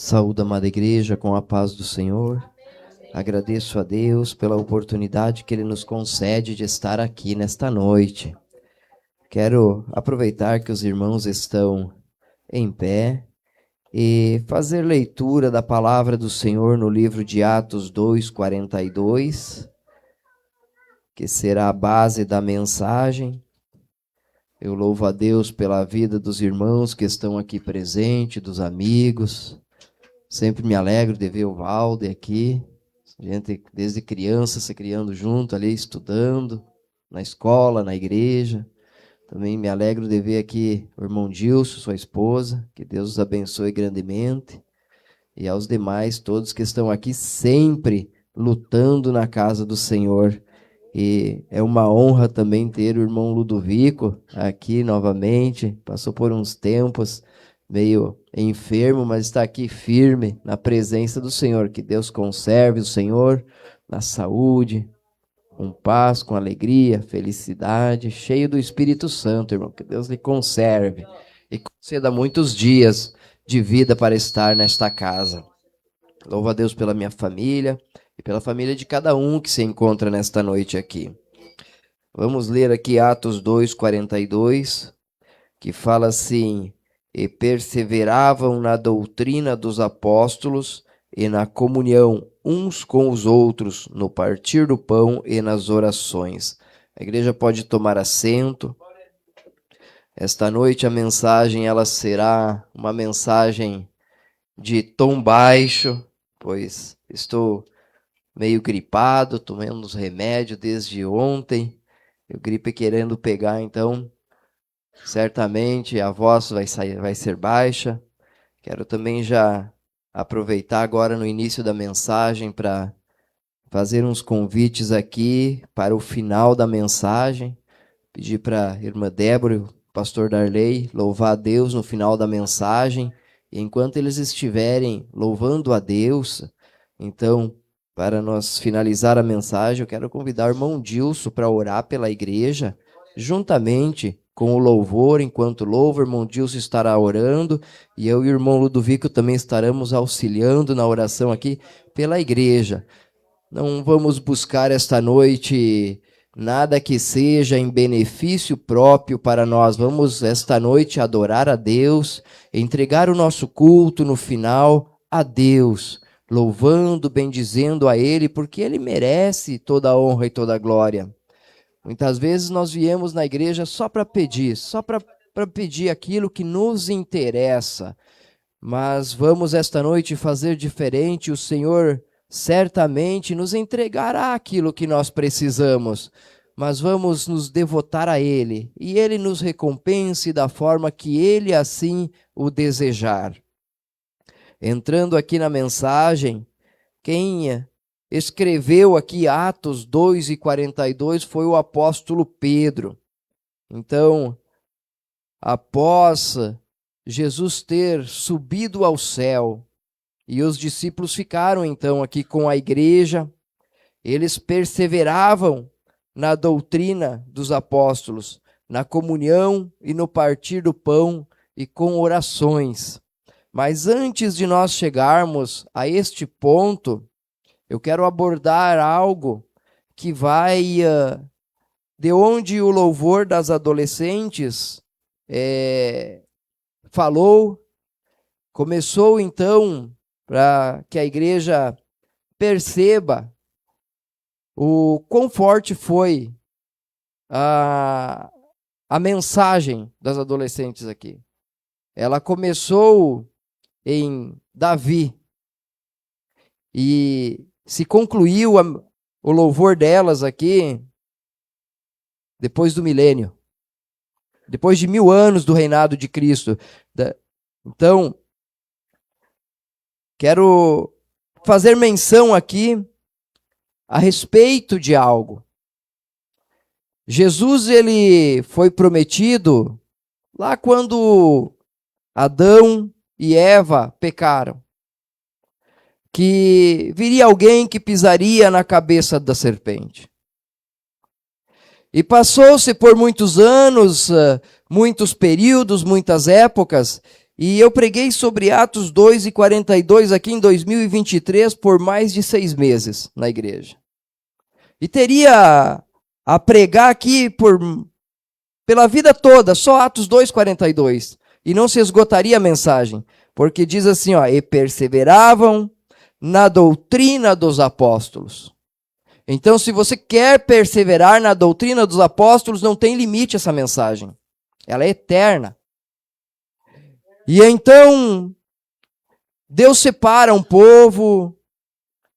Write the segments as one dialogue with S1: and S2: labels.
S1: Saúde, amada igreja, com a paz do Senhor. Agradeço a Deus pela oportunidade que Ele nos concede de estar aqui nesta noite. Quero aproveitar que os irmãos estão em pé e fazer leitura da palavra do Senhor no livro de Atos 2:42, que será a base da mensagem. Eu louvo a Deus pela vida dos irmãos que estão aqui presentes, dos amigos. Sempre me alegro de ver o Valde aqui. A gente, desde criança, se criando junto ali, estudando, na escola, na igreja. Também me alegro de ver aqui o irmão Dilson, sua esposa. Que Deus os abençoe grandemente. E aos demais, todos que estão aqui sempre lutando na casa do Senhor. E é uma honra também ter o irmão Ludovico aqui novamente. Passou por uns tempos meio enfermo, mas está aqui firme na presença do Senhor. Que Deus conserve o Senhor na saúde, com paz, com alegria, felicidade, cheio do Espírito Santo, irmão. Que Deus lhe conserve e conceda muitos dias de vida para estar nesta casa. Louvo a Deus pela minha família e pela família de cada um que se encontra nesta noite aqui. Vamos ler aqui Atos 2:42, que fala assim: e perseveravam na doutrina dos apóstolos e na comunhão uns com os outros, no partir do pão e nas orações. A igreja pode tomar assento. Esta noite a mensagem ela será uma mensagem de tom baixo, pois estou meio gripado, tomando uns remédios desde ontem. Eu gripe querendo pegar, então certamente a voz vai ser baixa. Quero também já aproveitar agora no início da mensagem para fazer uns convites aqui para o final da mensagem. Pedir para a irmã Débora e o pastor Darley louvar a Deus no final da mensagem. E enquanto eles estiverem louvando a Deus, então, para nós finalizar a mensagem, eu quero convidar o irmão Dilson para orar pela igreja, juntamente com o louvor. Enquanto louva, o irmão Dilson estará orando, e eu e o irmão Ludovico também estaremos auxiliando na oração aqui pela igreja. Não vamos buscar esta noite nada que seja em benefício próprio para nós. Vamos esta noite adorar a Deus, entregar o nosso culto no final a Deus, louvando, bendizendo a Ele, porque Ele merece toda a honra e toda a glória. Muitas vezes nós viemos na igreja só para pedir, para pedir aquilo que nos interessa. Mas vamos esta noite fazer diferente. O Senhor certamente nos entregará aquilo que nós precisamos, mas vamos nos devotar a Ele, e Ele nos recompense da forma que Ele assim o desejar. Entrando aqui na mensagem, quem escreveu aqui Atos 2:42 foi o apóstolo Pedro. Então, após Jesus ter subido ao céu, e os discípulos ficaram então aqui com a igreja, eles perseveravam na doutrina dos apóstolos, na comunhão e no partir do pão e com orações. Mas antes de nós chegarmos a este ponto, eu quero abordar algo que vai de onde o louvor das adolescentes falou. Começou então para que a igreja perceba o quão forte foi a mensagem das adolescentes aqui. Ela começou em Davi e se concluiu o louvor delas aqui depois do milênio, depois de 1000 anos do reinado de Cristo. Então, quero fazer menção aqui a respeito de algo. Jesus, ele foi prometido lá quando Adão e Eva pecaram, que viria alguém que pisaria na cabeça da serpente. E passou-se por muitos anos, muitos períodos, muitas épocas, E eu preguei sobre Atos 2:42 aqui em 2023 por mais de 6 meses na igreja. E teria a pregar aqui pela vida toda, só Atos 2:42. E não se esgotaria a mensagem. Porque diz assim, ó, e perseveravam na doutrina dos apóstolos. Então, se você quer perseverar na doutrina dos apóstolos, não tem limite essa mensagem. Ela é eterna. E então, Deus separa um povo,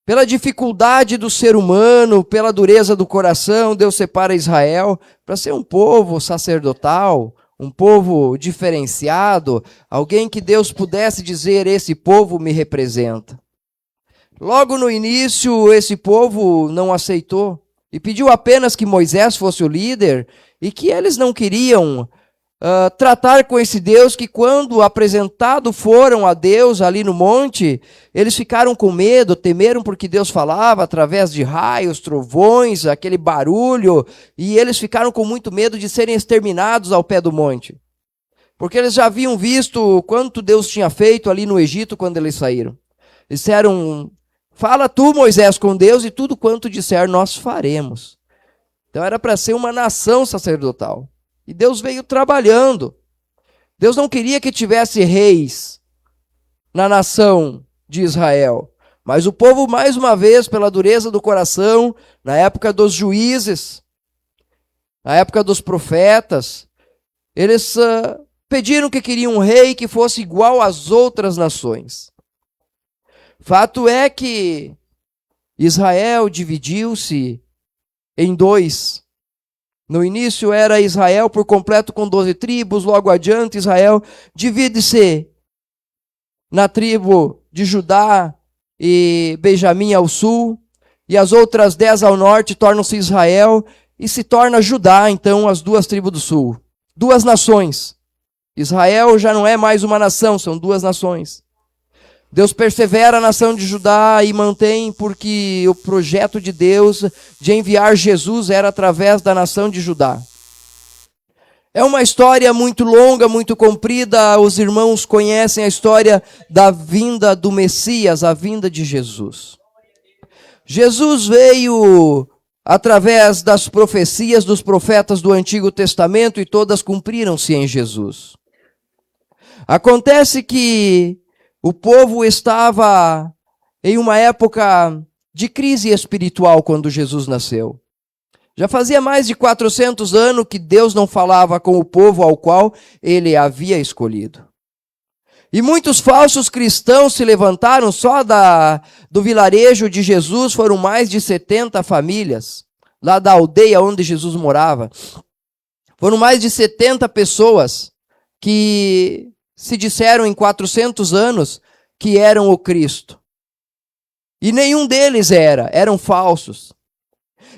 S1: pela dificuldade do ser humano, pela dureza do coração, Deus separa Israel para ser um povo sacerdotal, um povo diferenciado, alguém que Deus pudesse dizer, esse povo me representa. Logo no início, esse povo não aceitou e pediu apenas que Moisés fosse o líder e que eles não queriam tratar com esse Deus que quando apresentado foram a Deus ali no monte, eles ficaram com medo, temeram porque Deus falava através de raios, trovões, aquele barulho, e eles ficaram com muito medo de serem exterminados ao pé do monte. Porque eles já haviam visto quanto Deus tinha feito ali no Egito quando eles saíram. Disseram, fala tu, Moisés, com Deus e tudo quanto disser nós faremos. Então era para ser uma nação sacerdotal. E Deus veio trabalhando. Deus não queria que tivesse reis na nação de Israel. Mas o povo, mais uma vez, pela dureza do coração, na época dos juízes, na época dos profetas, eles pediram que queriam um rei que fosse igual às outras nações. Fato é que Israel dividiu-se em dois. No início era Israel por completo com 12 tribos, logo adiante Israel divide-se na tribo de Judá e Benjamim ao sul, e as outras 10 ao norte tornam-se Israel, e se torna Judá, então, as 2 tribos do sul. 2 nações. Israel já não é mais uma nação, são 2 nações. Deus persevera a nação de Judá e mantém porque o projeto de Deus de enviar Jesus era através da nação de Judá. É uma história muito longa, muito comprida. Os irmãos conhecem a história da vinda do Messias, a vinda de Jesus. Jesus veio através das profecias dos profetas do Antigo Testamento e todas cumpriram-se em Jesus. Acontece que o povo estava em uma época de crise espiritual quando Jesus nasceu. Já fazia mais de 400 anos que Deus não falava com o povo ao qual ele havia escolhido. E muitos falsos cristãos se levantaram, só do vilarejo de Jesus foram mais de 70 famílias, lá da aldeia onde Jesus morava. Foram mais de 70 pessoas que se disseram em 400 anos que eram o Cristo. E nenhum deles eram falsos.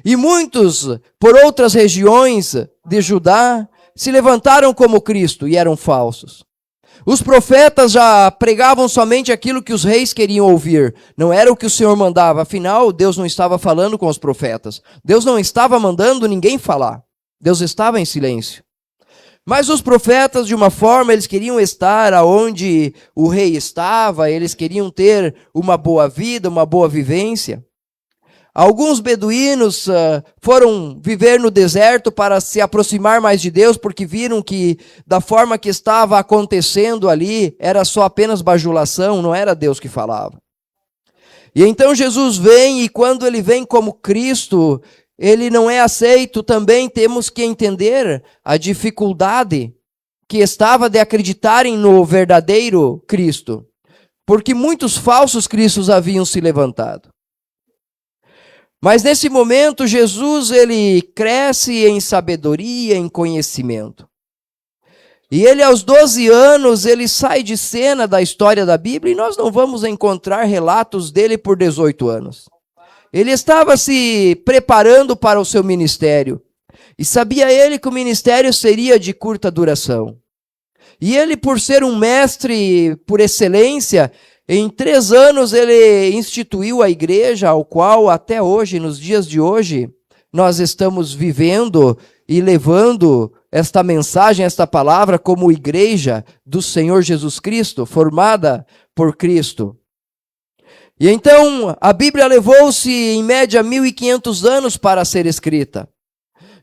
S1: E muitos, por outras regiões de Judá, se levantaram como Cristo e eram falsos. Os profetas já pregavam somente aquilo que os reis queriam ouvir. Não era o que o Senhor mandava. Afinal, Deus não estava falando com os profetas. Deus não estava mandando ninguém falar. Deus estava em silêncio. Mas os profetas, de uma forma, eles queriam estar aonde o rei estava, eles queriam ter uma boa vida, uma boa vivência. Alguns beduínos foram viver no deserto para se aproximar mais de Deus, porque viram que da forma que estava acontecendo ali, era só apenas bajulação, não era Deus que falava. E então Jesus vem, e quando ele vem como Cristo, ele não é aceito. Também temos que entender a dificuldade que estava de acreditarem no verdadeiro Cristo, porque muitos falsos cristos haviam se levantado. Mas nesse momento, Jesus, ele cresce em sabedoria, em conhecimento. E ele, aos 12 anos, ele sai de cena da história da Bíblia, e nós não vamos encontrar relatos dele por 18 anos. Ele estava se preparando para o seu ministério. E sabia ele que o ministério seria de curta duração. E ele, por ser um mestre por excelência, em 3 anos ele instituiu a igreja, ao qual até hoje, nos dias de hoje, nós estamos vivendo e levando esta mensagem, esta palavra, como igreja do Senhor Jesus Cristo, formada por Cristo. E então, a Bíblia levou-se, em média, 1.500 anos para ser escrita.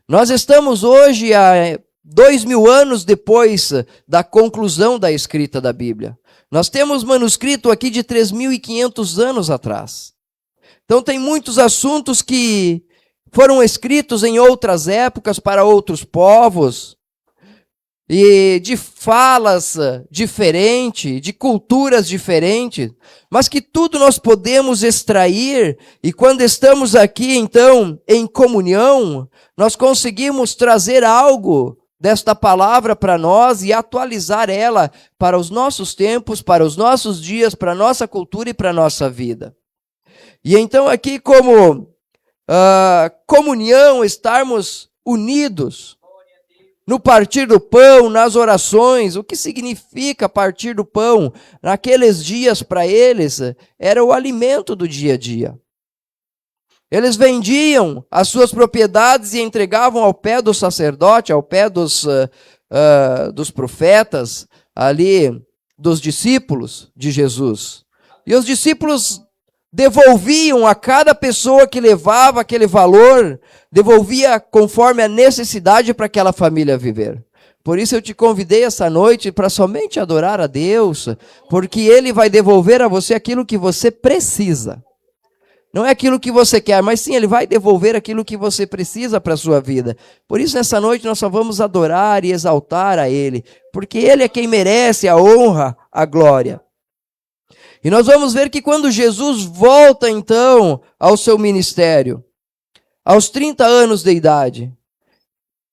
S1: Nós estamos hoje a 2.000 anos depois da conclusão da escrita da Bíblia. Nós temos manuscrito aqui de 3.500 anos atrás. Então, tem muitos assuntos que foram escritos em outras épocas para outros povos, e de falas diferentes, de culturas diferentes, mas que tudo nós podemos extrair, e quando estamos aqui, então, em comunhão, nós conseguimos trazer algo desta palavra para nós e atualizar ela para os nossos tempos, para os nossos dias, para a nossa cultura e para a nossa vida. E então aqui como comunhão, estarmos unidos no partir do pão, nas orações. O que significa partir do pão? Naqueles dias, para eles, era o alimento do dia a dia. Eles vendiam as suas propriedades e entregavam ao pé do sacerdote, ao pé dos profetas, ali, dos discípulos de Jesus. E os discípulos devolviam a cada pessoa que levava aquele valor, devolvia conforme a necessidade para aquela família viver. Por isso eu te convidei essa noite para somente adorar a Deus, porque Ele vai devolver a você aquilo que você precisa. Não é aquilo que você quer, mas sim, Ele vai devolver aquilo que você precisa para a sua vida. Por isso, nessa noite, nós só vamos adorar e exaltar a Ele, porque Ele é quem merece a honra, a glória. E nós vamos ver que quando Jesus volta, então, ao seu ministério, aos 30 anos de idade,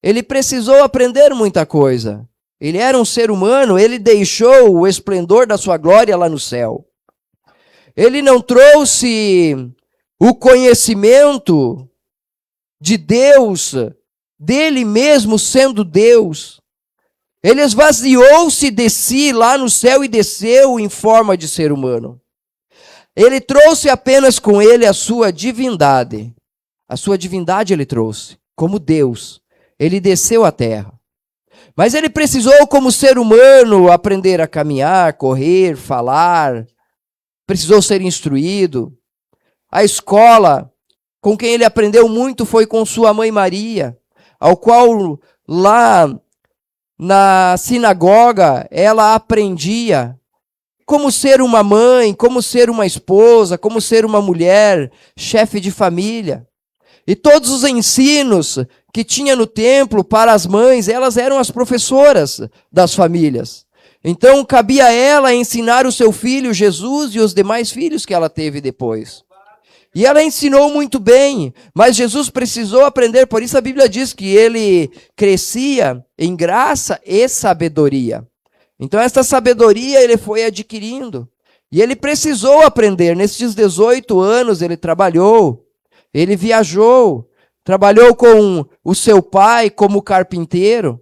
S1: Ele precisou aprender muita coisa. Ele era um ser humano, Ele deixou o esplendor da sua glória lá no céu. Ele não trouxe o conhecimento de Deus, dele mesmo sendo Deus. Ele esvaziou-se de si lá no céu e desceu em forma de ser humano. Ele trouxe apenas com ele a sua divindade. A sua divindade ele trouxe, como Deus. Ele desceu à terra. Mas ele precisou, como ser humano, aprender a caminhar, correr, falar. Precisou ser instruído. A escola com quem ele aprendeu muito foi com sua mãe Maria, ao qual lá na sinagoga ela aprendia como ser uma mãe, como ser uma esposa, como ser uma mulher, chefe de família. E todos os ensinos que tinha no templo para as mães, elas eram as professoras das famílias. Então cabia a ela ensinar o seu filho Jesus e os demais filhos que ela teve depois. E ela ensinou muito bem, mas Jesus precisou aprender, por isso a Bíblia diz que ele crescia em graça e sabedoria. Então esta sabedoria ele foi adquirindo, e ele precisou aprender. Nesses 18 anos ele trabalhou, ele viajou, trabalhou com o seu pai como carpinteiro,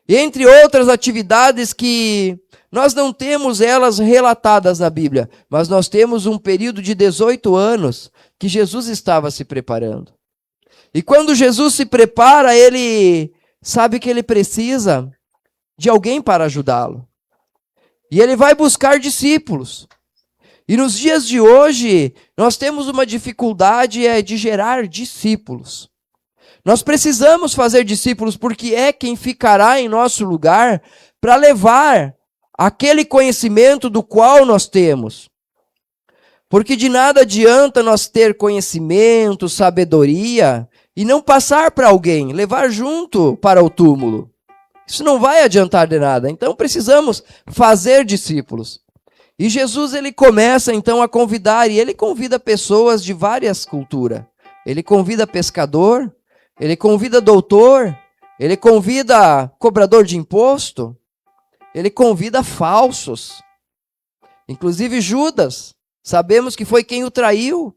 S1: entre outras atividades que nós não temos elas relatadas na Bíblia, mas nós temos um período de 18 anos que Jesus estava se preparando. E quando Jesus se prepara, ele sabe que ele precisa de alguém para ajudá-lo. E ele vai buscar discípulos. E nos dias de hoje, nós temos uma dificuldade de gerar discípulos. Nós precisamos fazer discípulos porque é quem ficará em nosso lugar para levar aquele conhecimento do qual nós temos. Porque de nada adianta nós ter conhecimento, sabedoria, e não passar para alguém, levar junto para o túmulo. Isso não vai adiantar de nada. Então precisamos fazer discípulos. E Jesus ele começa então a convidar, e ele convida pessoas de várias culturas. Ele convida pescador, ele convida doutor, ele convida cobrador de imposto, ele convida falsos. Inclusive Judas, sabemos que foi quem o traiu.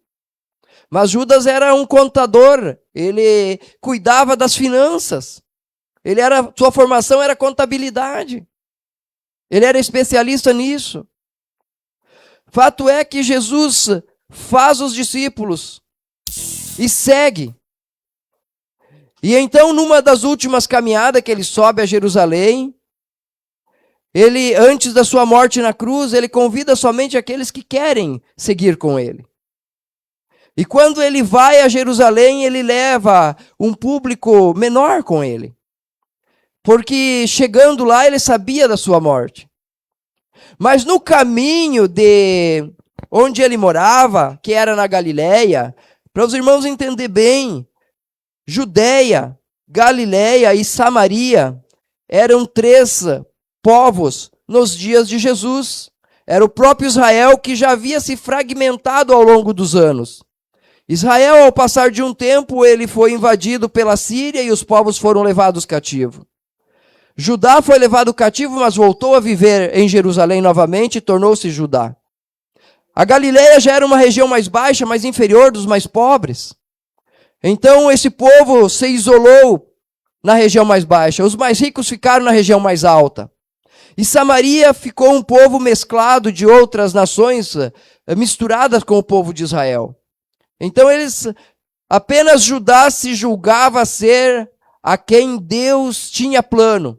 S1: Mas Judas era um contador, ele cuidava das finanças. Sua formação era contabilidade. Ele era especialista nisso. Fato é que Jesus faz os discípulos e segue. E então, numa das últimas caminhadas que ele sobe a Jerusalém, ele, antes da sua morte na cruz, ele convida somente aqueles que querem seguir com ele. E quando ele vai a Jerusalém, ele leva um público menor com ele. Porque chegando lá, ele sabia da sua morte. Mas no caminho de onde ele morava, que era na Galileia, para os irmãos entenderem bem, Judeia, Galileia e Samaria eram 3 povos nos dias de Jesus. Era o próprio Israel que já havia se fragmentado ao longo dos anos. Israel, ao passar de um tempo, ele foi invadido pela Síria e os povos foram levados cativos. Judá foi levado cativo, mas voltou a viver em Jerusalém novamente e tornou-se Judá. A Galileia já era uma região mais baixa, mais inferior dos mais pobres. Então esse povo se isolou na região mais baixa. Os mais ricos ficaram na região mais alta. E Samaria ficou um povo mesclado de outras nações, misturadas com o povo de Israel. Então apenas Judá se julgava ser a quem Deus tinha plano.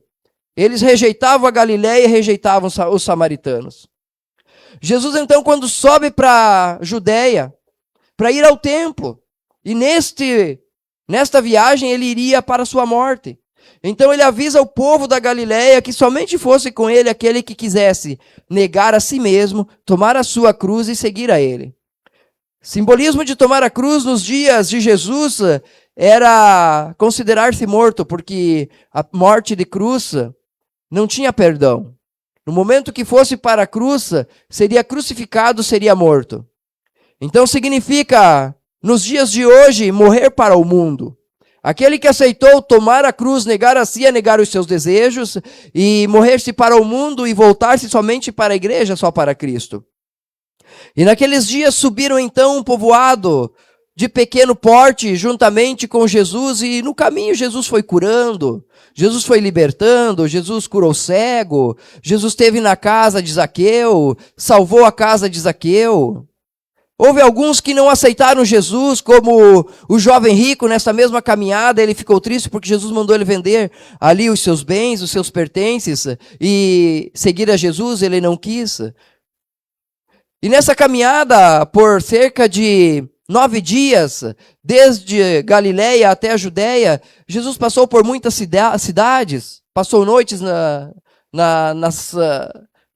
S1: Eles rejeitavam a Galileia e rejeitavam os samaritanos. Jesus, então, quando sobe para Judeia, para ir ao templo, e nesta viagem ele iria para a sua morte. Então ele avisa o povo da Galileia que somente fosse com ele aquele que quisesse negar a si mesmo, tomar a sua cruz e seguir a ele. Simbolismo de tomar a cruz nos dias de Jesus era considerar-se morto, porque a morte de cruz não tinha perdão. No momento que fosse para a cruz, seria crucificado, seria morto. Então significa, nos dias de hoje, morrer para o mundo. Aquele que aceitou tomar a cruz, negar a si, negar os seus desejos, e morrer-se para o mundo e voltar-se somente para a igreja, só para Cristo. E naqueles dias subiram então um povoado de pequeno porte, juntamente com Jesus, e no caminho Jesus foi curando, Jesus foi libertando, Jesus curou cego, Jesus esteve na casa de Zaqueu, salvou a casa de Zaqueu. Houve alguns que não aceitaram Jesus, como o jovem rico, nessa mesma caminhada, ele ficou triste porque Jesus mandou ele vender ali os seus bens, os seus pertences, e seguir a Jesus, ele não quis. E nessa caminhada, por cerca de 9 dias, desde Galileia até a Judéia, Jesus passou por muitas cidades, passou noites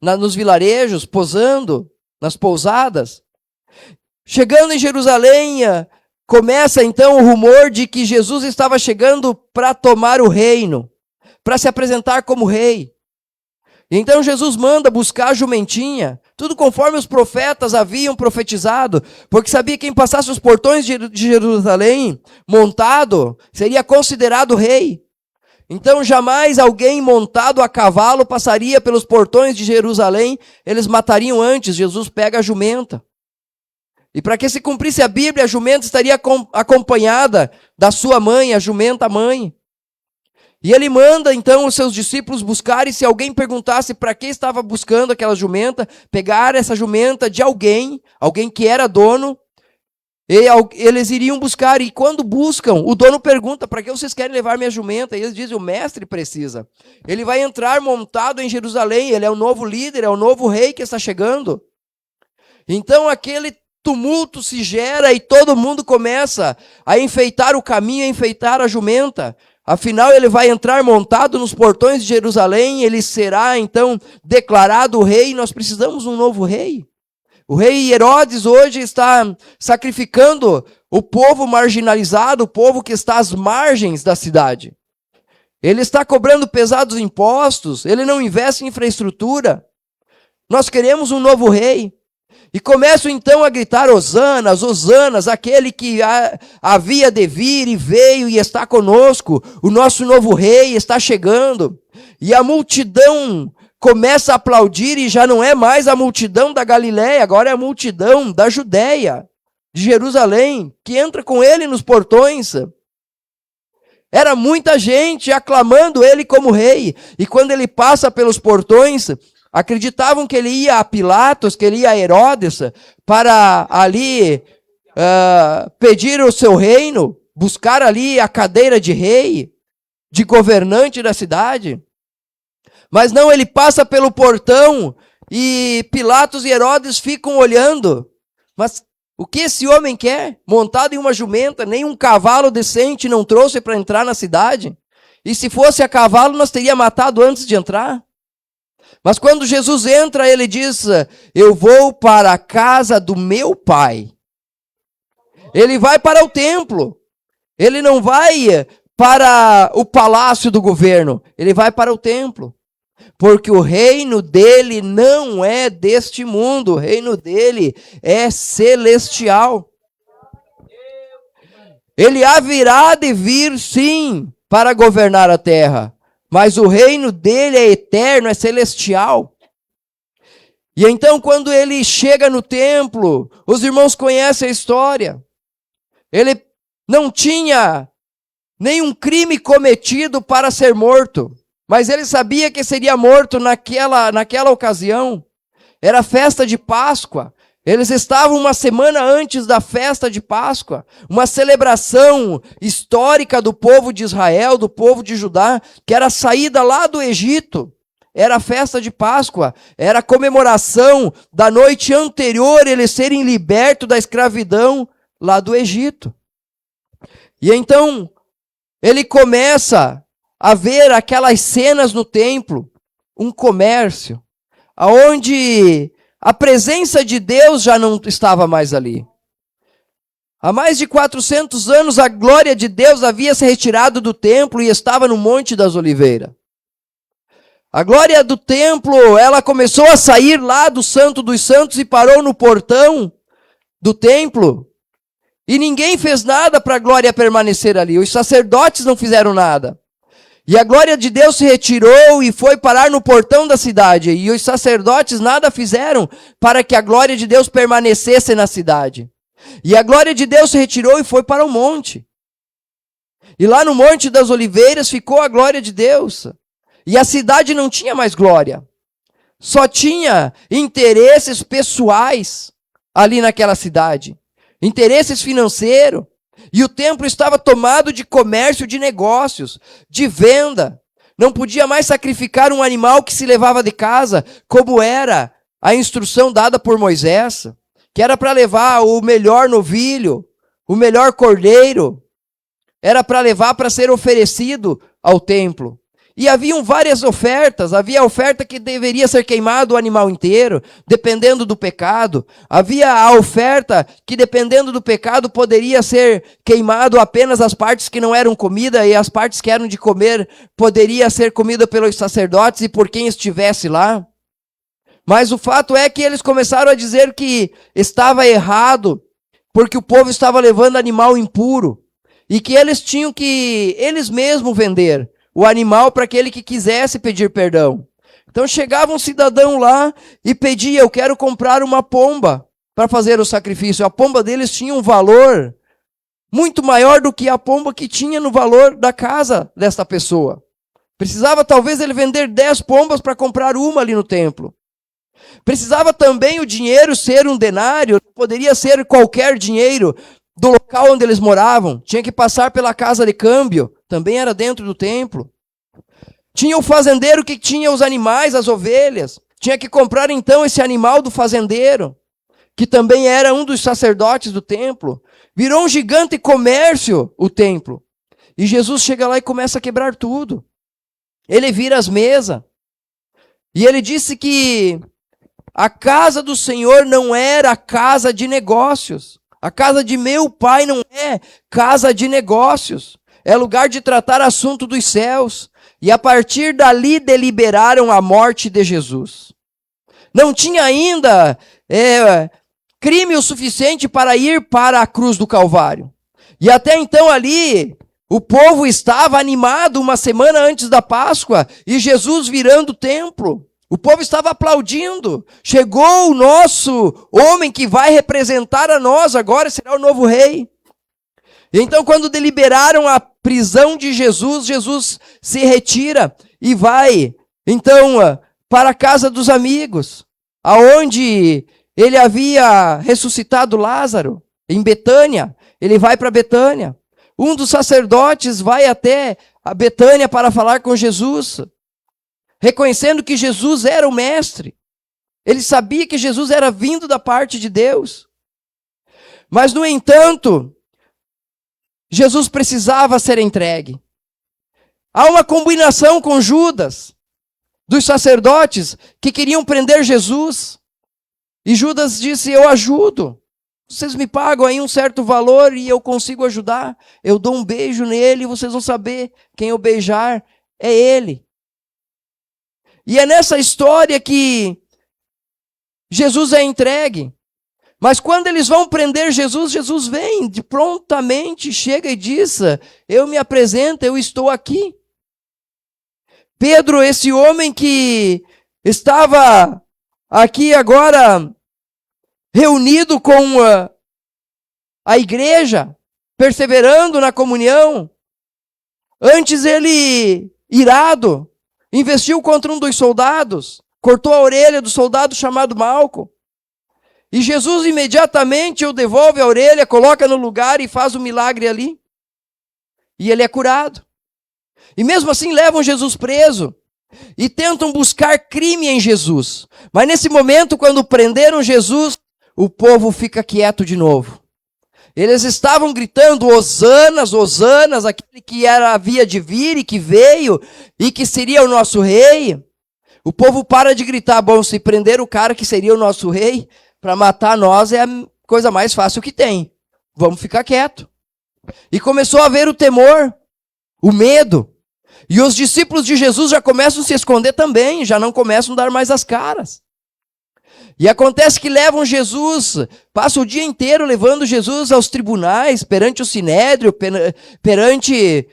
S1: nos vilarejos, posando, nas pousadas. Chegando em Jerusalém, começa então o rumor de que Jesus estava chegando para tomar o reino, para se apresentar como rei. Então Jesus manda buscar a jumentinha, tudo conforme os profetas haviam profetizado, porque sabia que quem passasse os portões de Jerusalém montado seria considerado rei. Então jamais alguém montado a cavalo passaria pelos portões de Jerusalém, eles matariam antes. Jesus pega a jumenta. E para que se cumprisse a Bíblia, a jumenta estaria acompanhada da sua mãe, a jumenta mãe. E ele manda então os seus discípulos buscarem, se alguém perguntasse para que estava buscando aquela jumenta, pegar essa jumenta de alguém que era dono, e eles iriam buscar. E quando buscam, o dono pergunta: para que vocês querem levar minha jumenta? E eles dizem: o mestre precisa. Ele vai entrar montado em Jerusalém, ele é o novo líder, é o novo rei que está chegando. Então aquele tumulto se gera e todo mundo começa a enfeitar o caminho, a enfeitar a jumenta. Afinal, ele vai entrar montado nos portões de Jerusalém, ele será então declarado rei. Nós precisamos de um novo rei. O rei Herodes hoje está sacrificando o povo marginalizado, o povo que está às margens da cidade. Ele está cobrando pesados impostos, ele não investe em infraestrutura. Nós queremos um novo rei. E começam então a gritar: Hosanas, Hosanas, aquele que havia de vir e veio e está conosco, o nosso novo rei está chegando. E a multidão começa a aplaudir, e já não é mais a multidão da Galileia, agora é a multidão da Judéia, de Jerusalém, que entra com ele nos portões. Era muita gente aclamando ele como rei, e quando ele passa pelos portões, acreditavam que ele ia a Pilatos, que ele ia a Herodes, para ali pedir o seu reino, buscar ali a cadeira de rei, de governante da cidade. Mas não, ele passa pelo portão e Pilatos e Herodes ficam olhando. Mas o que esse homem quer? Montado em uma jumenta, nem um cavalo decente não trouxe para entrar na cidade. E se fosse a cavalo, nós teria matado antes de entrar. Mas quando Jesus entra, ele diz: eu vou para a casa do meu pai. Ele vai para o templo. Ele não vai para o palácio do governo. Ele vai para o templo. Porque o reino dele não é deste mundo. O reino dele é celestial. Ele haverá de vir, sim, para governar a terra. Mas o reino dele é eterno, é celestial. E então, quando ele chega no templo, os irmãos conhecem a história. Ele não tinha nenhum crime cometido para ser morto. Mas ele sabia que seria morto naquela ocasião. Era festa de Páscoa. Eles estavam uma semana antes da festa de Páscoa. Uma celebração histórica do povo de Israel, do povo de Judá, que era a saída lá do Egito. Era a festa de Páscoa. Era a comemoração da noite anterior, eles serem libertos da escravidão lá do Egito. E então, ele começa a ver aquelas cenas no templo, um comércio, onde a presença de Deus já não estava mais ali. Há mais de 400 anos, a glória de Deus havia se retirado do templo e estava no Monte das Oliveiras. A glória do templo, ela começou a sair lá do Santo dos Santos e parou no portão do templo. E ninguém fez nada para a glória permanecer ali. Os sacerdotes não fizeram nada. E a glória de Deus se retirou e foi parar no portão da cidade. E os sacerdotes nada fizeram para que a glória de Deus permanecesse na cidade. E a glória de Deus se retirou e foi para o monte. E lá no Monte das Oliveiras ficou a glória de Deus. E a cidade não tinha mais glória. Só tinha interesses pessoais ali naquela cidade. Interesses financeiros. E o templo estava tomado de comércio, de negócios, de venda. Não podia mais sacrificar um animal que se levava de casa, como era a instrução dada por Moisés, que era para levar o melhor novilho, o melhor cordeiro, era para levar para ser oferecido ao templo. E haviam várias ofertas, havia a oferta que deveria ser queimado o animal inteiro, dependendo do pecado. Havia a oferta que, dependendo do pecado, poderia ser queimado apenas as partes que não eram comida, e as partes que eram de comer poderia ser comida pelos sacerdotes e por quem estivesse lá. Mas o fato é que eles começaram a dizer que estava errado, porque o povo estava levando animal impuro, e que eles tinham que, eles mesmos, vender o animal para aquele que quisesse pedir perdão. Então chegava um cidadão lá e pedia: eu quero comprar uma pomba para fazer o sacrifício. A pomba deles tinha um valor muito maior do que a pomba que tinha no valor da casa desta pessoa. Precisava talvez ele vender 10 pombas para comprar uma ali no templo. Precisava também o dinheiro ser um denário, poderia ser qualquer dinheiro do local onde eles moravam. Tinha que passar pela casa de câmbio, também era dentro do templo. Tinha o fazendeiro que tinha os animais, as ovelhas. Tinha que comprar então esse animal do fazendeiro, que também era um dos sacerdotes do templo. Virou um gigante comércio o templo. E Jesus chega lá e começa a quebrar tudo. Ele vira as mesas. E ele disse que a casa do Senhor não era casa de negócios. A casa de meu pai não é casa de negócios. É lugar de tratar assunto dos céus. E a partir dali deliberaram a morte de Jesus. Não tinha ainda crime o suficiente para ir para a cruz do Calvário. E até então ali, o povo estava animado uma semana antes da Páscoa, e Jesus virando o templo. O povo estava aplaudindo. Chegou o nosso homem que vai representar a nós agora, será o novo rei. E então, quando deliberaram a prisão de Jesus, Jesus se retira e vai, então, para a casa dos amigos, aonde ele havia ressuscitado Lázaro, em Betânia. Ele vai para Betânia. um dos sacerdotes vai até a Betânia para falar com Jesus, reconhecendo que Jesus era o mestre. Ele sabia que Jesus era vindo da parte de Deus. Mas, no entanto, Jesus precisava ser entregue. Há uma combinação com Judas, dos sacerdotes que queriam prender Jesus. E Judas disse, eu ajudo. Vocês me pagam aí um certo valor e eu consigo ajudar. Eu dou um beijo nele e vocês vão saber quem eu beijar é ele. E é nessa história que Jesus é entregue. Mas quando eles vão prender Jesus, Jesus vem prontamente, chega e diz, eu me apresento, eu estou aqui. Pedro, esse homem que estava aqui agora reunido com a igreja, perseverando na comunhão, antes ele, irado, investiu contra um dos soldados, cortou a orelha do soldado chamado Malco. E Jesus imediatamente o devolve a orelha, coloca no lugar e faz o milagre ali. E ele é curado. E mesmo assim levam Jesus preso e tentam buscar crime em Jesus. Mas nesse momento, quando prenderam Jesus, o povo fica quieto de novo. Eles estavam gritando, Hosanas, Hosanas, aquele que havia de vir e que veio e que seria o nosso rei. O povo para de gritar, bom, se prender o cara que seria o nosso rei, para matar nós é a coisa mais fácil que tem. Vamos ficar quieto. E começou a haver o temor, o medo. E os discípulos de Jesus já começam a se esconder também, já não começam a dar mais as caras. E acontece que levam Jesus, passa o dia inteiro levando Jesus aos tribunais, perante o Sinédrio, perante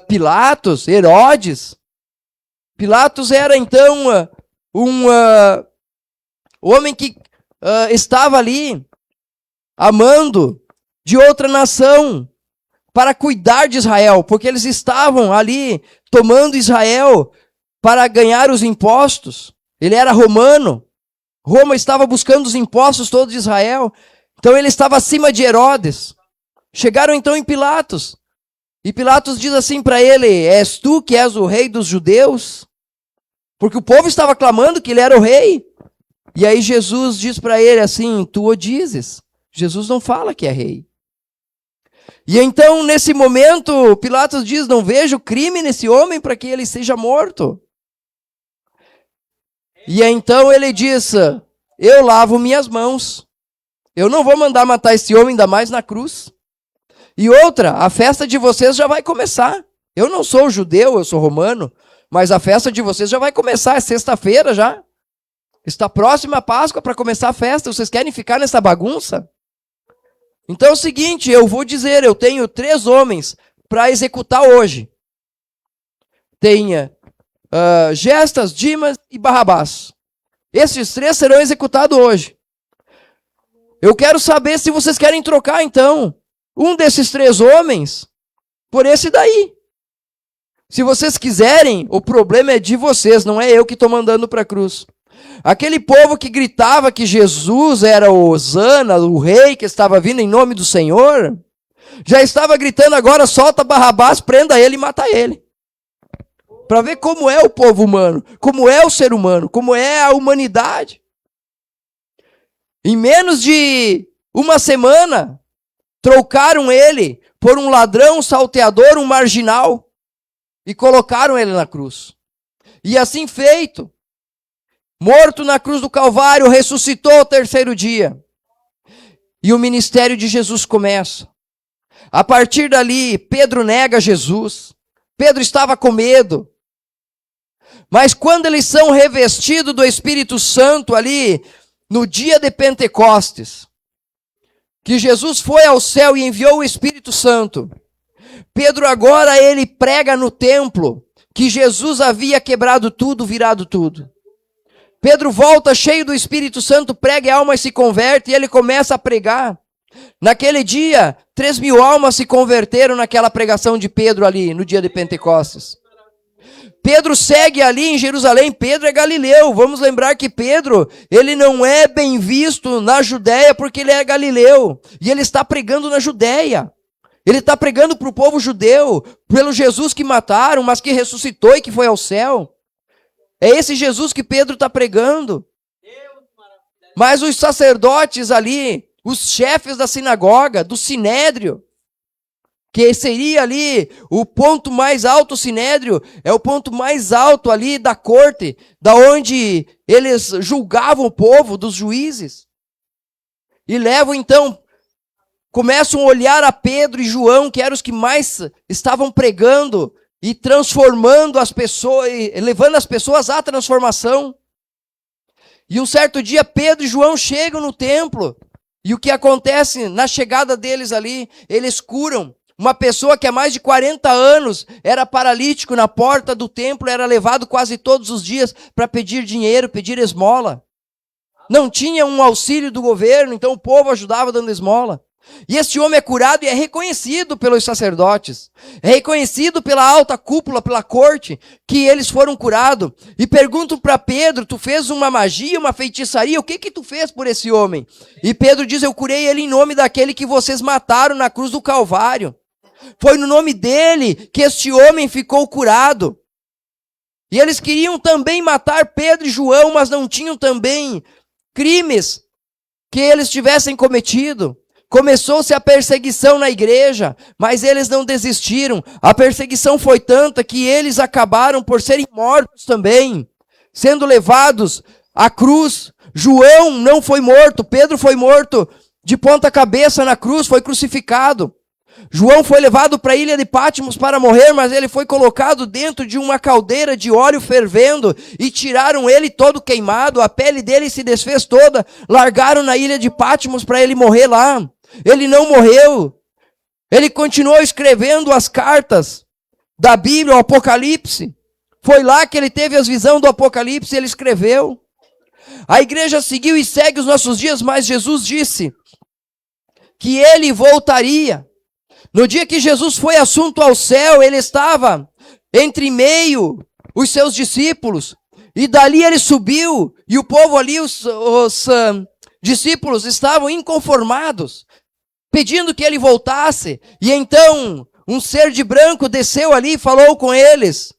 S1: Pilatos, Herodes. Pilatos era então um homem que estava ali amando de outra nação para cuidar de Israel, porque eles estavam ali tomando Israel para ganhar os impostos. Ele era romano. Roma estava buscando os impostos todos de Israel. Então ele estava acima de Herodes. Chegaram então em Pilatos. E Pilatos diz assim para ele, és tu que és o rei dos judeus? Porque o povo estava clamando que ele era o rei. E aí Jesus diz para ele assim, tu o dizes. Jesus não fala que é rei. E então, nesse momento, Pilatos diz, não vejo crime nesse homem para que ele seja morto. E então ele diz, eu lavo minhas mãos. Eu não vou mandar matar esse homem, ainda mais na cruz. E outra, a festa de vocês já vai começar. Eu não sou judeu, eu sou romano, mas a festa de vocês já vai começar, é sexta-feira já. Está próxima a Páscoa para começar a festa, vocês querem ficar nessa bagunça? Então é o seguinte, eu vou dizer, eu tenho 3 homens para executar hoje. Tenha Gestas, Dimas e Barrabás. Esses 3 serão executados hoje. Eu quero saber se vocês querem trocar, então, um desses 3 homens por esse daí. Se vocês quiserem, o problema é de vocês, não é eu que estou mandando para a cruz. Aquele povo que gritava que Jesus era o Hosana, o rei que estava vindo em nome do Senhor, já estava gritando agora, solta Barrabás, prenda ele e mata ele. Para ver como é o povo humano, como é o ser humano, como é a humanidade. Em menos de uma semana, trocaram ele por um ladrão, um salteador, um marginal, e colocaram ele na cruz. E assim feito, morto na cruz do Calvário, ressuscitou ao 3º dia. E o ministério de Jesus começa. A partir dali, Pedro nega Jesus. Pedro estava com medo. Mas quando eles são revestidos do Espírito Santo ali, no dia de Pentecostes, que Jesus foi ao céu e enviou o Espírito Santo, Pedro agora ele prega no templo que Jesus havia quebrado tudo, virado tudo. Pedro volta cheio do Espírito Santo, prega e a alma se converte e ele começa a pregar. Naquele dia, 3.000 almas se converteram naquela pregação de Pedro ali, no dia de Pentecostes. Pedro segue ali em Jerusalém, Pedro é galileu. Vamos lembrar que Pedro, ele não é bem visto na Judéia porque ele é galileu. E ele está pregando na Judéia. Ele está pregando para o povo judeu, pelo Jesus que mataram, mas que ressuscitou e que foi ao céu. É esse Jesus que Pedro está pregando. Mas os sacerdotes ali, os chefes da sinagoga, do sinédrio, que seria ali o ponto mais alto, o sinédrio é o ponto mais alto ali da corte, da onde eles julgavam o povo, dos juízes. E levam então, começam a olhar a Pedro e João, que eram os que mais estavam pregando e transformando as pessoas, levando as pessoas à transformação. E um certo dia Pedro e João chegam no templo, e o que acontece na chegada deles ali? Eles curam uma pessoa que há mais de 40 anos era paralítico na porta do templo, era levado quase todos os dias para pedir dinheiro, pedir esmola. Não tinha um auxílio do governo, então o povo ajudava dando esmola. E este homem é curado e é reconhecido pelos sacerdotes. É reconhecido pela alta cúpula, pela corte, que eles foram curados. E perguntam para Pedro, tu fez uma magia, uma feitiçaria? O que tu fez por esse homem? E Pedro diz, eu curei ele em nome daquele que vocês mataram na cruz do Calvário. Foi no nome dele que este homem ficou curado. E eles queriam também matar Pedro e João, mas não tinham também crimes que eles tivessem cometido. Começou-se a perseguição na igreja, mas eles não desistiram. A perseguição foi tanta que eles acabaram por serem mortos também, sendo levados à cruz. João não foi morto, Pedro foi morto de ponta cabeça na cruz, foi crucificado. João foi levado para a ilha de Patmos para morrer, mas ele foi colocado dentro de uma caldeira de óleo fervendo e tiraram ele todo queimado, a pele dele se desfez toda, largaram na ilha de Patmos para ele morrer lá. Ele não morreu, ele continuou escrevendo as cartas da Bíblia, o Apocalipse. Foi lá que ele teve as visões do Apocalipse e ele escreveu. A igreja seguiu e segue os nossos dias, mas Jesus disse que ele voltaria. No dia que Jesus foi assunto ao céu, ele estava entre meio os seus discípulos, e dali ele subiu, e o povo ali, os discípulos estavam inconformados, pedindo que ele voltasse, e então um ser de branco desceu ali e falou com eles,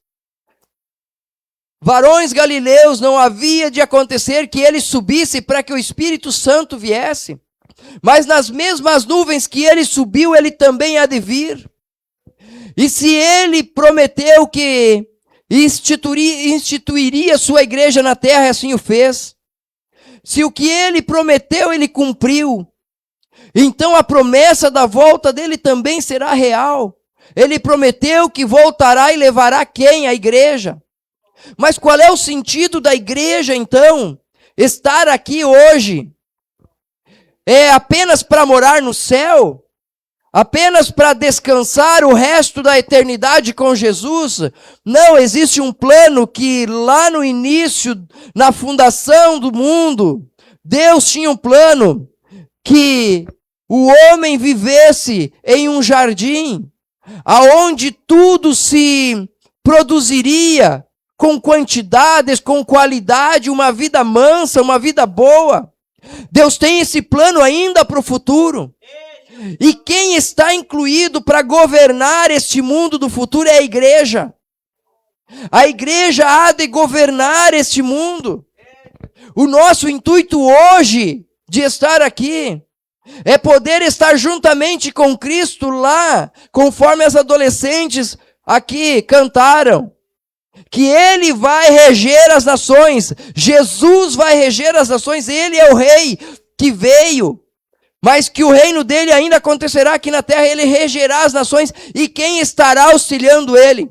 S1: varões galileus, não havia de acontecer que ele subisse para que o Espírito Santo viesse? Mas nas mesmas nuvens que ele subiu, ele também há de vir. E se ele prometeu que instituiria sua igreja na terra, assim o fez. Se o que ele prometeu, ele cumpriu. Então a promessa da volta dele também será real. Ele prometeu que voltará e levará quem? A igreja. Mas qual é o sentido da igreja, então? Estar aqui hoje é apenas para morar no céu? Apenas para descansar o resto da eternidade com Jesus? Não, existe um plano que lá no início, na fundação do mundo, Deus tinha um plano que o homem vivesse em um jardim, aonde tudo se produziria com quantidades, com qualidade, uma vida mansa, uma vida boa. Deus tem esse plano ainda para o futuro. E quem está incluído para governar este mundo do futuro é a igreja. A igreja há de governar este mundo. O nosso intuito hoje de estar aqui é poder estar juntamente com Cristo lá, conforme as adolescentes aqui cantaram. Que Ele vai reger as nações. Jesus vai reger as nações. Ele é o rei que veio. Mas que o reino dele ainda acontecerá aqui na terra. Ele regerá as nações. E quem estará auxiliando ele?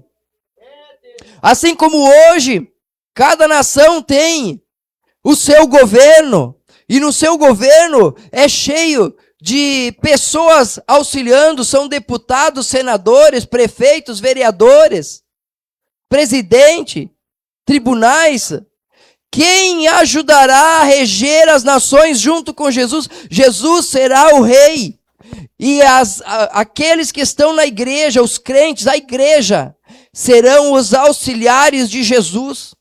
S1: Assim como hoje, cada nação tem o seu governo. E no seu governo é cheio de pessoas auxiliando. São deputados, senadores, prefeitos, vereadores, presidente, tribunais. Quem ajudará a reger as nações junto com Jesus? Jesus será o rei. E aqueles que estão na igreja, os crentes, a igreja, serão os auxiliares de Jesus.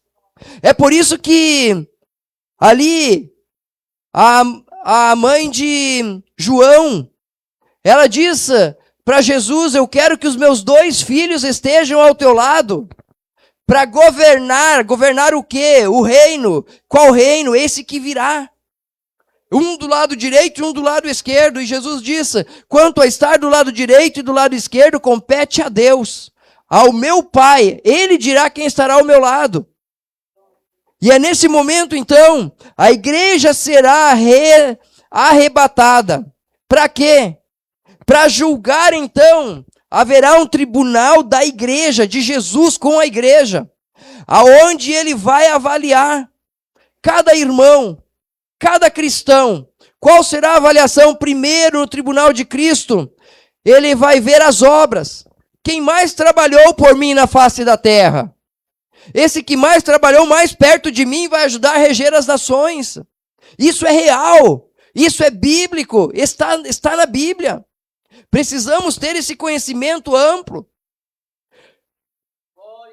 S1: É por isso que ali a mãe de João, ela diz para Jesus: eu quero que os meus 2 filhos estejam ao teu lado, para governar o quê? O reino. Qual reino? Esse que virá. Um do lado direito e um do lado esquerdo. E Jesus disse: quanto a estar do lado direito e do lado esquerdo, compete a Deus, ao meu Pai. Ele dirá quem estará ao meu lado. E é nesse momento, então, a igreja será arrebatada. Para quê? Para julgar, então, haverá um tribunal da igreja, de Jesus com a igreja, aonde ele vai avaliar cada irmão, cada cristão. Qual será a avaliação? Primeiro, no tribunal de Cristo, ele vai ver as obras. Quem mais trabalhou por mim na face da terra? Esse que mais trabalhou mais perto de mim vai ajudar a reger as nações. Isso é real, isso é bíblico, está na Bíblia. Precisamos ter esse conhecimento amplo.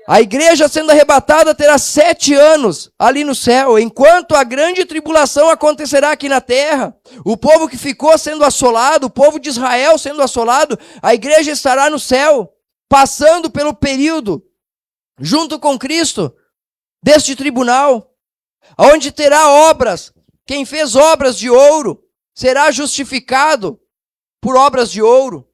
S1: A igreja sendo arrebatada terá 7 anos ali no céu, enquanto a grande tribulação acontecerá aqui na terra. O povo que ficou sendo assolado, o povo de Israel sendo assolado, a igreja estará no céu, passando pelo período, junto com Cristo, deste tribunal, onde terá obras. Quem fez obras de ouro será justificado por obras de ouro.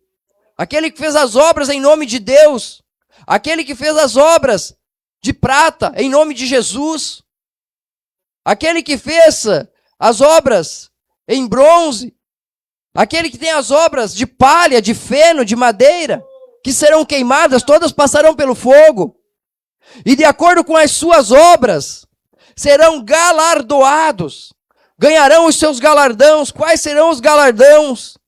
S1: Aquele que fez as obras em nome de Deus, aquele que fez as obras de prata em nome de Jesus, aquele que fez as obras em bronze, aquele que tem as obras de palha, de feno, de madeira, que serão queimadas, todas passarão pelo fogo. E de acordo com as suas obras, serão galardoados, ganharão os seus galardões. Quais serão os galardões?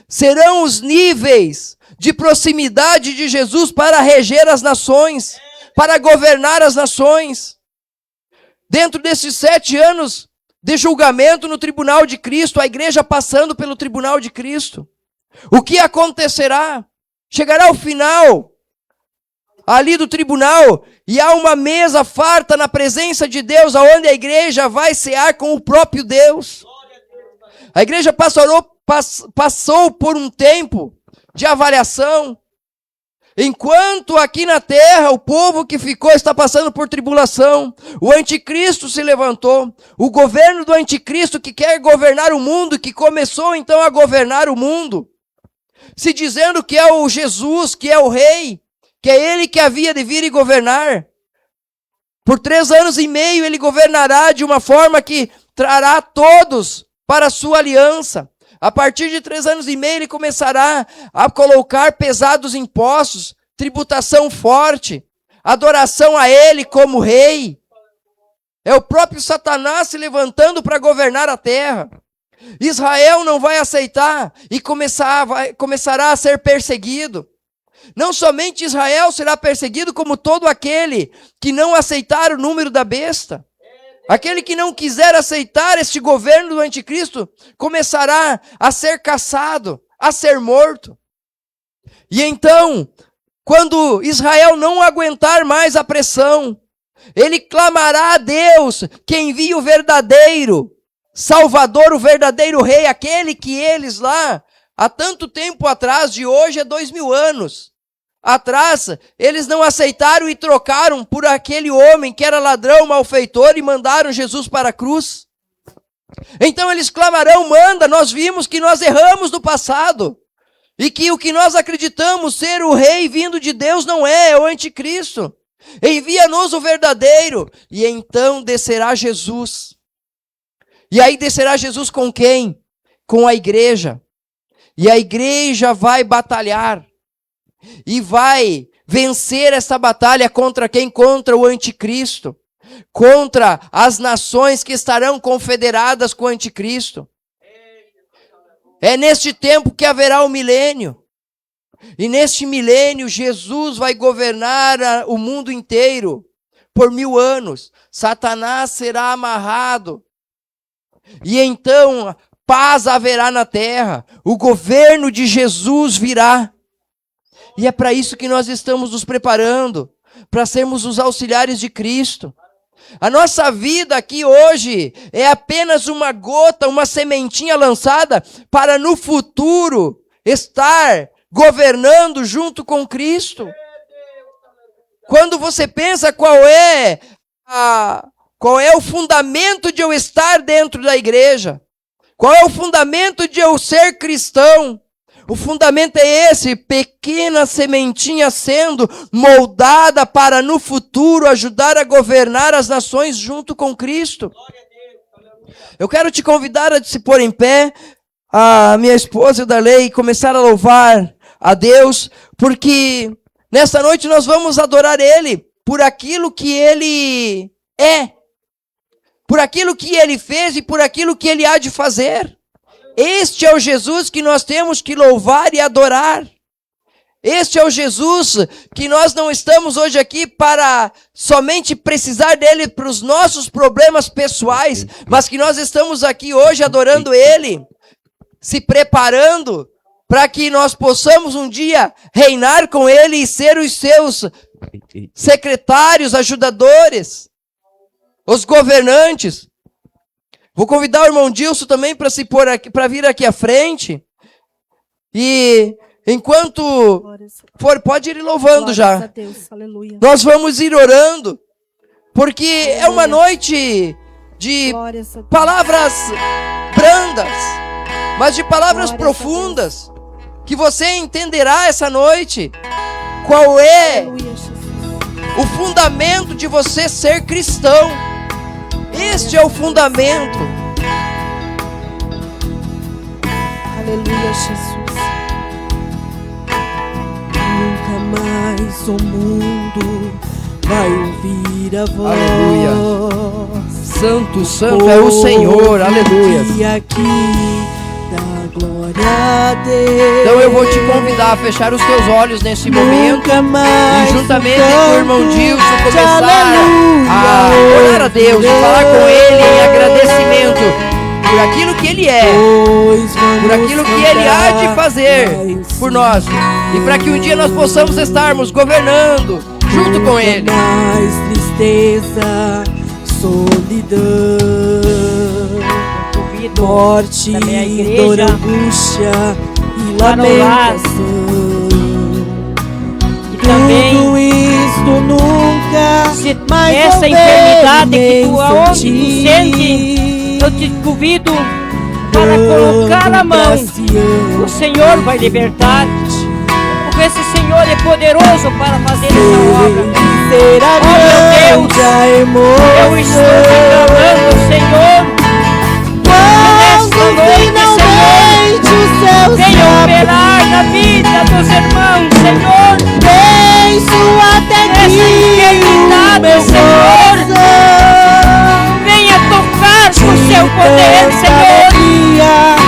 S1: Serão os níveis de proximidade de Jesus para reger as nações, para governar as nações. Dentro desses 7 anos de julgamento no tribunal de Cristo, a igreja passando pelo tribunal de Cristo, o que acontecerá? Chegará ao final ali do tribunal, e há uma mesa farta na presença de Deus, aonde a igreja vai cear com o próprio Deus. A igreja passou por um tempo de avaliação, enquanto aqui na terra o povo que ficou está passando por tribulação. O anticristo se levantou, o governo do anticristo que quer governar o mundo, que começou então a governar o mundo, se dizendo que é o Jesus, que é o rei, que é ele que havia de vir e governar. Por 3 anos e meio ele governará de uma forma que trará todos para a sua aliança. A partir de 3 anos e meio ele começará a colocar pesados impostos, tributação forte, adoração a ele como rei. É o próprio Satanás se levantando para governar a terra. Israel não vai aceitar e começará a ser perseguido. Não somente Israel será perseguido, como todo aquele que não aceitar o número da besta. Aquele que não quiser aceitar este governo do anticristo começará a ser caçado, a ser morto. E então, quando Israel não aguentar mais a pressão, ele clamará a Deus que envie o verdadeiro Salvador, o verdadeiro rei, aquele que eles lá, há tanto tempo atrás, de hoje é 2000 anos atrás, eles não aceitaram e trocaram por aquele homem que era ladrão, malfeitor, e mandaram Jesus para a cruz. Então eles clamarão: manda, nós vimos que nós erramos no passado, e que o que nós acreditamos ser o rei vindo de Deus não é o anticristo. Envia-nos o verdadeiro. E então descerá Jesus. E aí descerá Jesus com quem? Com a igreja. E a igreja vai batalhar. E vai vencer essa batalha contra quem? Contra o anticristo. Contra as nações que estarão confederadas com o anticristo. É neste tempo que haverá o milênio. E neste milênio Jesus vai governar o mundo inteiro por 1000 anos. Satanás será amarrado. E então paz haverá na terra. O governo de Jesus virá. E é para isso que nós estamos nos preparando, para sermos os auxiliares de Cristo. A nossa vida aqui hoje é apenas uma gota, uma sementinha lançada para no futuro estar governando junto com Cristo. Quando você pensa qual é o fundamento de eu estar dentro da igreja, qual é o fundamento de eu ser cristão, o fundamento é esse: pequena sementinha sendo moldada para no futuro ajudar a governar as nações junto com Cristo. Eu quero te convidar a se pôr em pé, a minha esposa e o Darley, começar a louvar a Deus, porque nessa noite nós vamos adorar Ele por aquilo que Ele é, por aquilo que Ele fez e por aquilo que Ele há de fazer. Este é o Jesus que nós temos que louvar e adorar. Este é o Jesus que nós não estamos hoje aqui para somente precisar dele para os nossos problemas pessoais, mas que nós estamos aqui hoje adorando Ele, se preparando para que nós possamos um dia reinar com Ele e ser os seus secretários, ajudadores, os governantes. Vou convidar o irmão Dilson também para se pôr aqui, para vir aqui à frente. E enquanto for, pode ir louvando já.
S2: A Deus, aleluia.
S1: Nós vamos ir orando, porque é uma noite de palavras brandas, mas de palavras profundas, que você entenderá essa noite qual é o fundamento de você ser cristão. Este é o fundamento.
S2: Aleluia, Jesus. Nunca mais o mundo vai ouvir a voz.
S1: Aleluia. Santo, santo é o Senhor. Aleluia.
S2: E aqui da glória a Deus.
S1: Então eu vou te convidar a fechar os teus olhos nesse momento e juntamente com o irmão Dilson começar a orar a Deus e falar com Ele em agradecimento por aquilo que Ele é, por aquilo que Ele há de fazer por nós, e para que um dia nós possamos estarmos governando junto com Ele.
S2: Mais tristeza, solidão, morte, dor, angústia e lamentação.
S3: E também
S2: tudo isto nunca
S3: se
S2: mais
S3: essa enfermidade que tu aonde tu
S2: sentir.
S3: sente, eu te convido para colocar a mão. O Senhor vai libertar, porque esse Senhor é poderoso para fazer essa obra. Oh meu Deus, eu estou declarando, Senhor,
S2: Finalmente os seus
S3: venha operar na vida dos irmãos, Senhor.
S2: Penso até
S3: Essa enfermidade,
S2: meu
S3: Senhor, venha tocar com o seu poder, Senhor.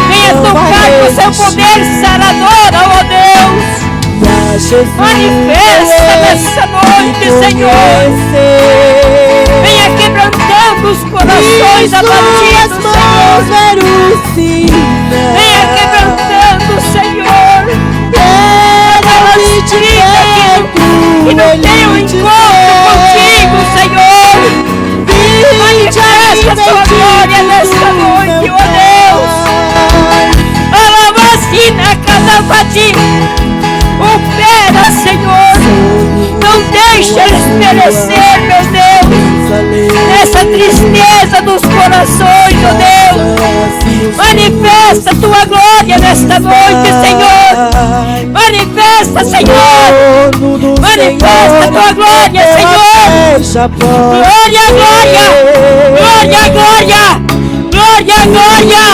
S3: Venha tocar com o seu poder sarador, ó Deus. Manifesta nessa noite, Senhor. Venha quebrantando os corações abatidos, Senhor. Venha quebrantando, Senhor. Aquelas vidas que não tem um encontro contigo, Senhor. Manifesta a sua glória nesta noite, ó Deus. Alavacina, calavati. Opera, Senhor. Não deixa eles perecer, meu Deus. Nessa tristeza dos corações, ó Deus. Manifesta a tua glória nesta noite, Senhor. Manifesta, Senhor. Manifesta a tua glória, Senhor. Glória, glória. Glória, glória. Glória, glória.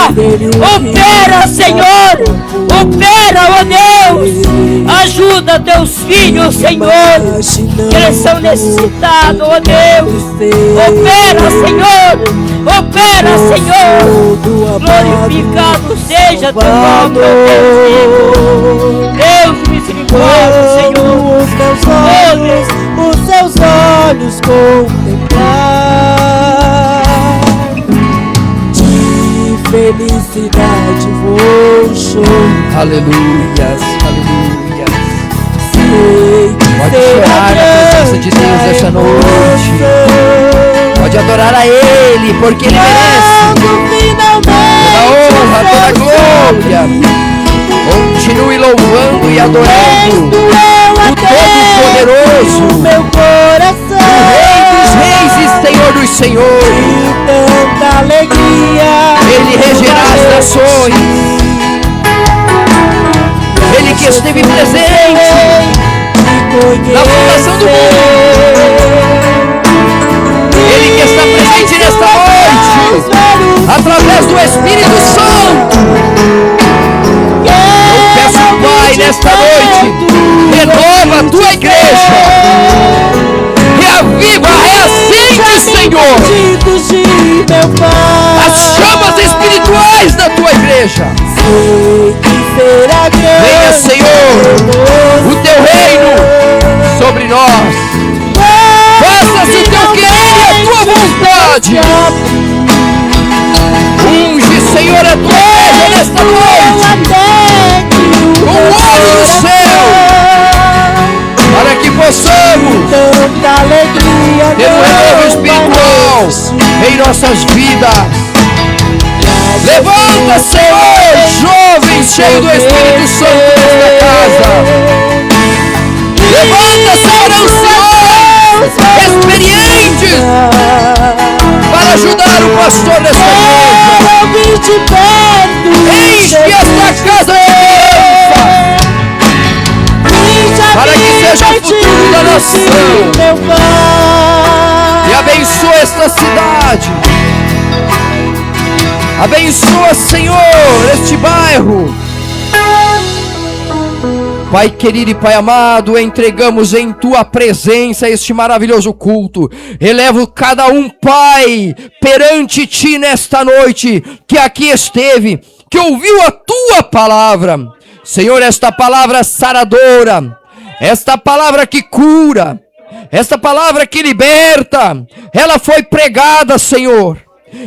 S3: Opera, Senhor. Opera, ó Deus. Ajuda teus filhos, Senhor, que eles são necessitados, ó Deus. Opera, Senhor. Opera, Senhor. Glorificado seja teu nome, ó Deus. Deus misericórdia, Senhor.
S2: Os seus olhos contemplar, de felicidade vou chorar.
S1: Aleluias, aleluias. Pode
S2: Pode
S1: chorar na presença de Deus esta noite. Pode adorar a Ele, porque Ele merece toda a honra, toda a glória. Continue louvando e adorando o Todo-Poderoso,
S2: meu coração,
S1: o Rei dos Reis e Senhor dos Senhores.
S2: e tanta alegria.
S1: Ele regerá as nações. Ele que esteve presente na fundação do mundo. Ele que está presente nesta noite, através do Espírito Santo. Eu peço, Pai, nesta noite, renova a tua igreja. Reaviva, reacende, Senhor, as chamas espirituais da tua igreja. Venha, Senhor, o teu reino sobre nós. Faça-se o teu querer e a tua vontade. Unge, Senhor, a tua igreja nesta noite com o óleo do céu, para que possamos ter um renovo espiritual em nossas vidas. Levanta, Senhor, jovem cheio do Espírito Santo nesta casa. Levanta, Senhor, anciões experientes para ajudar o pastor nesta igreja. Enche esta casa de bênção, para que seja o futuro da nação. E abençoa esta cidade. Abençoa, Senhor, este bairro. Pai querido e Pai amado, entregamos em Tua presença este maravilhoso culto. Elevo cada um, Pai, perante Ti nesta noite, que aqui esteve, que ouviu a Tua palavra. Senhor, esta palavra saradora, esta palavra que cura, esta palavra que liberta, ela foi pregada, Senhor.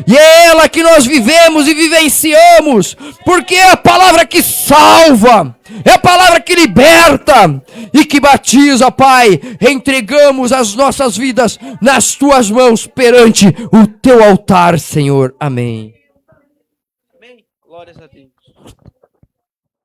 S1: E é ela que nós vivemos e vivenciamos, porque é a palavra que salva, é a palavra que liberta e que batiza, Pai. Entregamos as nossas vidas nas Tuas mãos perante o Teu altar, Senhor. Amém.
S3: Amém. Glórias a Deus.